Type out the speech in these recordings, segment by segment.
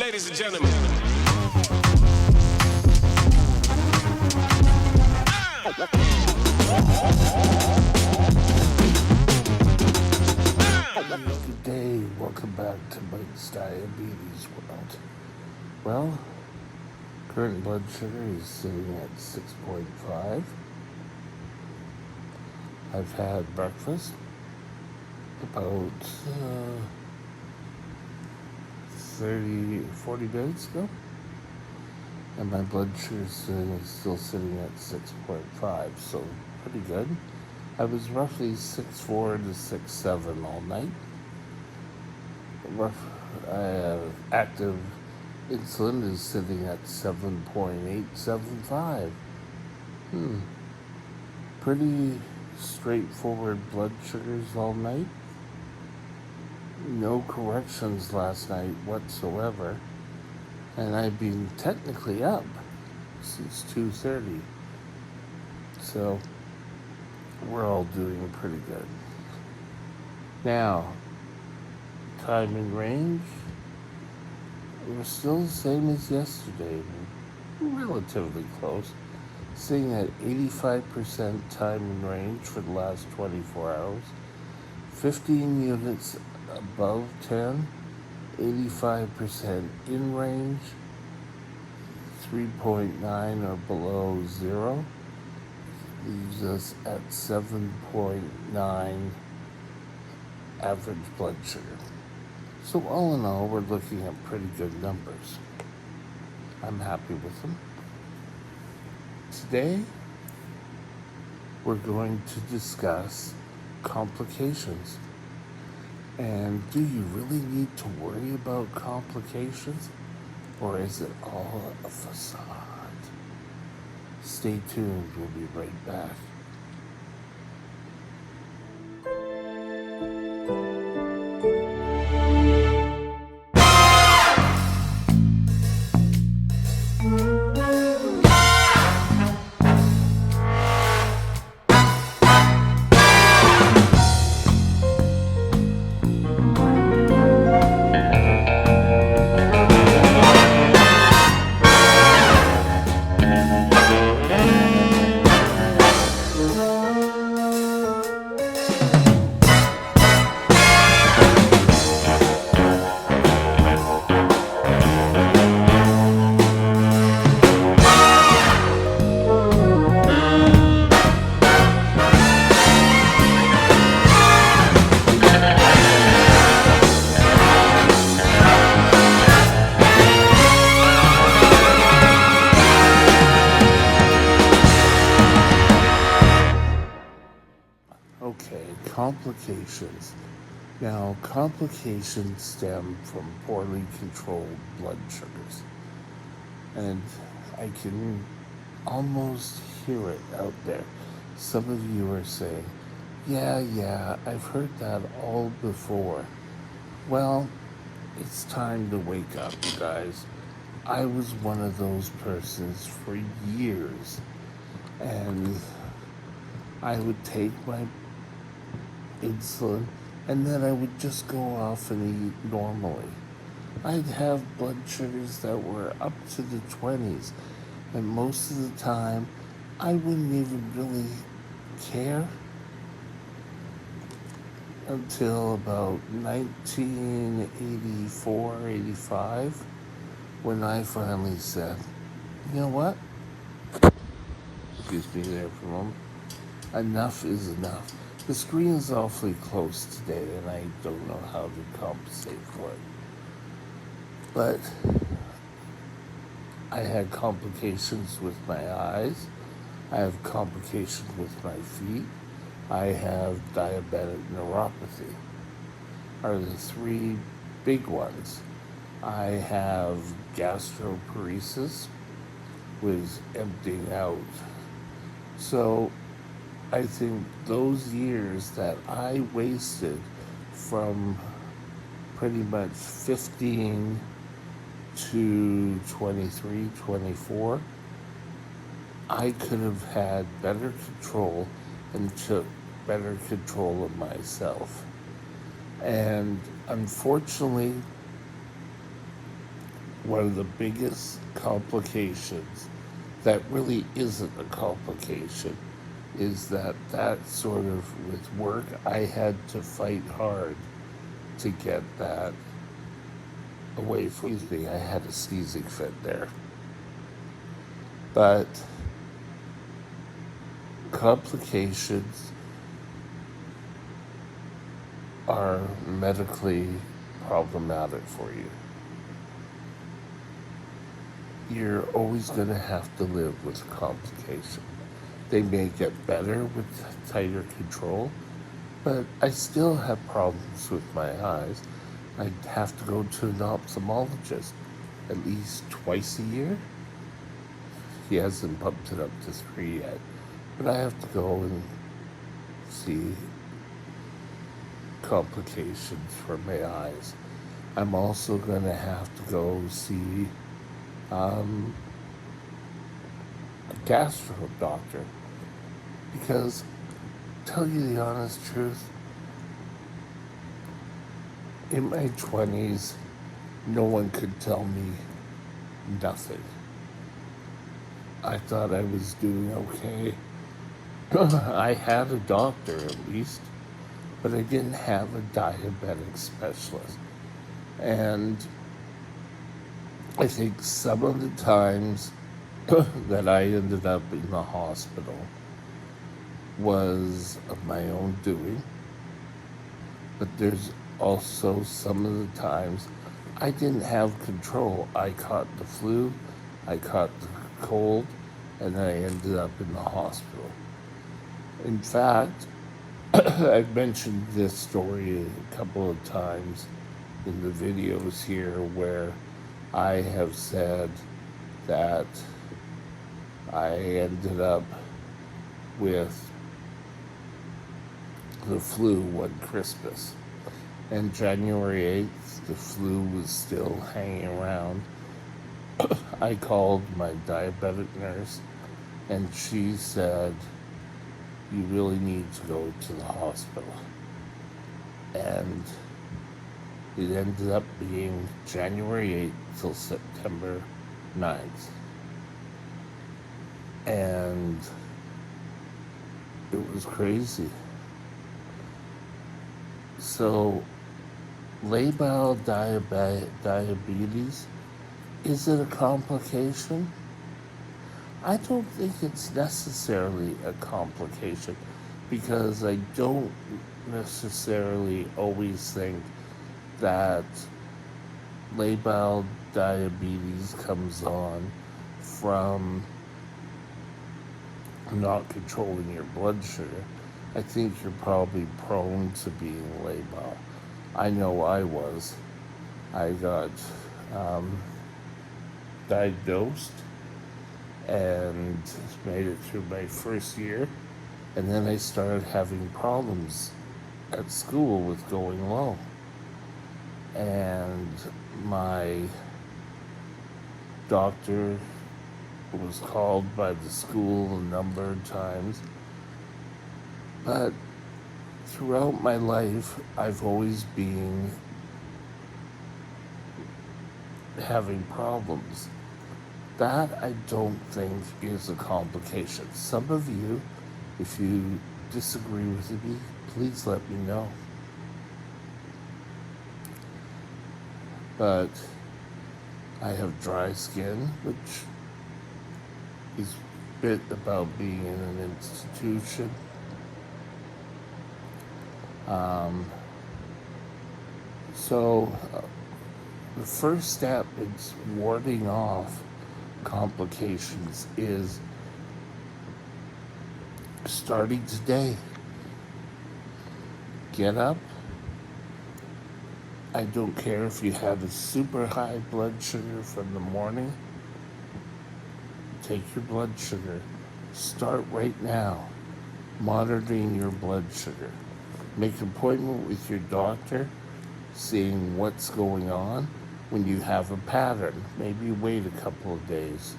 Ladies and gentlemen. Good day, welcome back to Mike's Diabetes World. Well, current blood sugar is sitting at 6.5. I've had breakfast about 40 minutes ago, and my blood sugar is still sitting at 6.5, so pretty good. I was roughly 6.4 to 6.7 all night. Active insulin is sitting at 7.875. Pretty straightforward blood sugars all night. No corrections last night whatsoever. And I've been technically up since 2:30. So we're all doing pretty good. Now, time in range, we're still the same as yesterday, relatively close, sitting at 85% time in range for the last 24 hours, 15 units above 10, 85% in range, 3.9 or below 0, leaves us at 7.9 average blood sugar. So all in all, we're looking at pretty good numbers. I'm happy with them. Today, we're going to discuss complications. And do you really need to worry about complications? Or is it all a facade? Stay tuned, we'll be right back. Okay, complications. Now, complications stem from poorly controlled blood sugars. And I can almost hear it out there. Some of you are saying, yeah, I've heard that all before. Well, it's time to wake up, you guys. I was one of those persons for years, and I would take my insulin, and then I would just go off and eat normally. I'd have blood sugars that were up to the 20s, and most of the time, I wouldn't even really care until about 1984, 85, when I finally said, you know what? Excuse me there for a moment. Enough is enough. The screen is awfully close today, and I don't know how to compensate for it. But I had complications with my eyes. I have complications with my feet. I have diabetic neuropathy, are the three big ones. I have gastroparesis, with emptying out. So I think those years that I wasted from pretty much 15 to 23, 24, I could have had better control and took better control of myself. And unfortunately, one of the biggest complications that really isn't a complication is that sort of with work, I had to fight hard to get that away from me. I had a sneezing fit there. But complications are medically problematic for you. You're always going to have to live with complication. They may get better with tighter control, but I still have problems with my eyes. I have to go to an ophthalmologist at least twice a year. He hasn't bumped it up to 3 yet, but I have to go and see complications for my eyes. I'm also going to have to go see a gastro doctor because, tell you the honest truth, in my 20s, no one could tell me nothing. I thought I was doing okay. I had a doctor at least, but I didn't have a diabetic specialist. And I think some of the times that I ended up in the hospital was of my own doing, but there's also some of the times I didn't have control. I caught the flu, I caught the cold, and I ended up in the hospital. In fact, I've mentioned this story a couple of times in the videos here where I have said that I ended up with the flu one Christmas. And January 8th, the flu was still hanging around. I called my diabetic nurse, and she said, "You really need to go to the hospital." And it ended up being January 8th till September 9th. And it was crazy. So, labile diabetes, is it a complication? I don't think it's necessarily a complication because I don't necessarily always think that labile diabetes comes on from not controlling your blood sugar. I think you're probably prone to being labile. I know I was. I got diagnosed and made it through my first year, and then I started having problems at school with going low. And my doctor was called by the school a number of times. But throughout my life, I've always been having problems. That I don't think is a complication. Some of you, if you disagree with me, please let me know. But I have dry skin, which is a bit about being in an institution. The first step in warding off complications is starting today. Get up. I don't care if you have a super high blood sugar from the morning. Take your blood sugar. Start right now monitoring your blood sugar. Make an appointment with your doctor, seeing what's going on. When you have a pattern, maybe wait a couple of days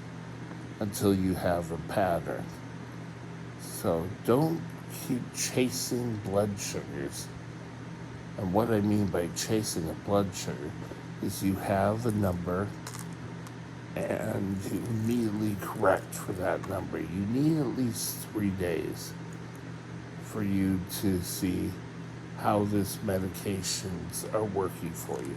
until you have a pattern. So don't keep chasing blood sugars. And what I mean by chasing a blood sugar is you have a number and you immediately correct for that number. You need at least 3 days for you to see how these medications are working for you.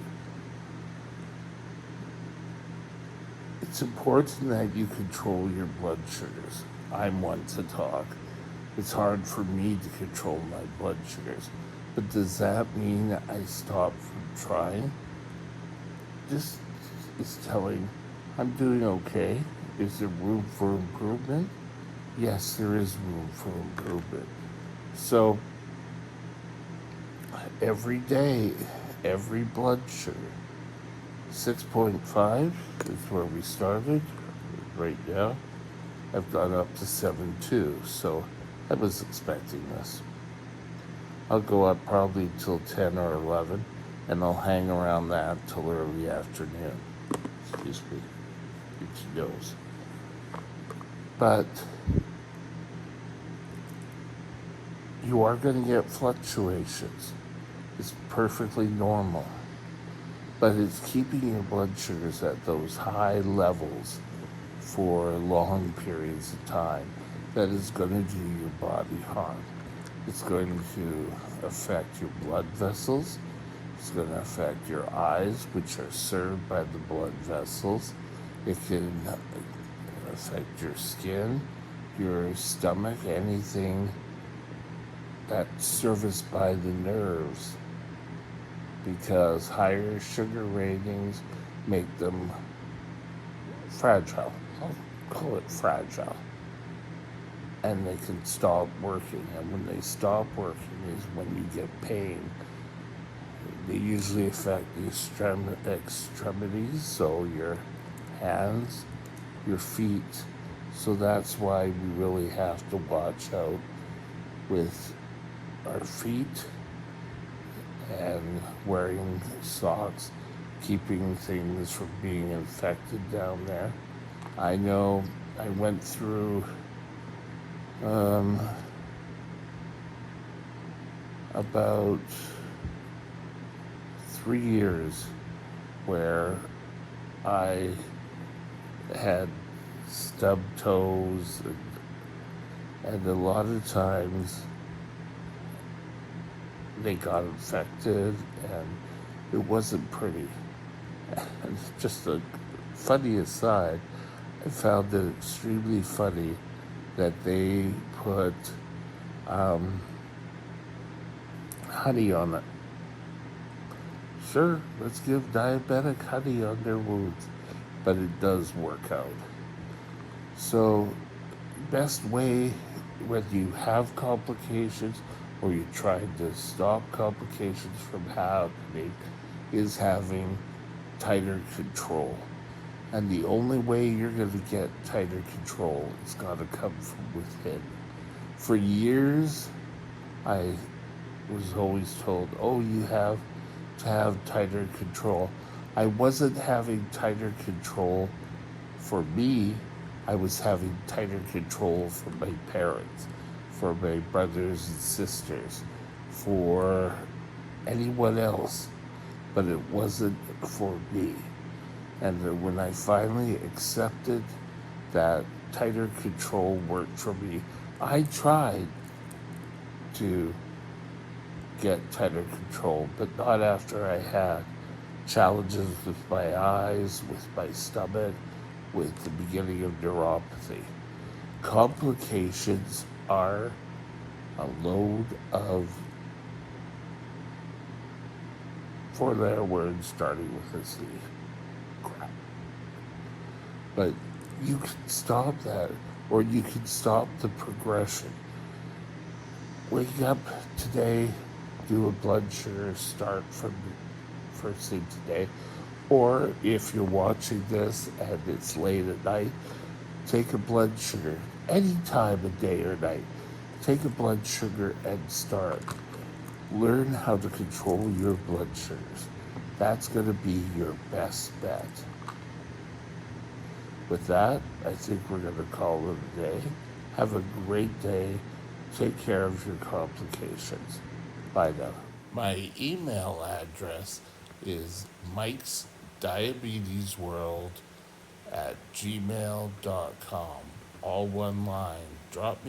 It's important that you control your blood sugars. I'm one to talk. It's hard for me to control my blood sugars. But does that mean I stop from trying? This is telling I'm doing okay. Is there room for improvement? Yes, there is room for improvement. So every day, every blood sugar, 6.5 is where we started. Right now, I've gone up to 7.2, so I was expecting this. I'll go up probably till 10 or 11, and I'll hang around that till early afternoon. Excuse me, itchy nose. But you are going to get fluctuations. It's perfectly normal. But it's keeping your blood sugars at those high levels for long periods of time that is going to do your body harm. It's going to affect your blood vessels. It's going to affect your eyes, which are served by the blood vessels. It can affect your skin, your stomach, anything that's serviced by the nerves, because higher sugar ratings make them fragile. I'll call it fragile. And they can stop working. And when they stop working is when you get pain. They usually affect the extremities, so your hands, your feet. So that's why we really have to watch out with our feet and wearing socks, keeping things from being infected down there. I know I went through about 3 years where I had stubbed toes, and a lot of times they got infected, and it wasn't pretty. And just a funny aside, I found it extremely funny that they put honey on it. Sure, let's give diabetic honey on their wounds, but it does work out. So, best way when you have complications or you're trying to stop complications from happening is having tighter control. And the only way you're going to get tighter control is got to come from within. For years, I was always told, oh, you have to have tighter control. I wasn't having tighter control for me. I was having tighter control for my parents, for my brothers and sisters, for anyone else, but it wasn't for me. And when I finally accepted that tighter control worked for me, I tried to get tighter control, but not after I had challenges with my eyes, with my stomach, with the beginning of neuropathy. Complications are a load of 4-letter words starting with a C. Crap. But you can stop that, or you can stop the progression. Wake up today, do a blood sugar start from the first thing today. Or if you're watching this and it's late at night, take a blood sugar any time of day or night. Take a blood sugar and start. Learn how to control your blood sugars. That's going to be your best bet. With that, I think we're going to call it a day. Have a great day. Take care of your complications. Bye now. My email address is Mike's Diabetes World at gmail.com. All one line. Drop me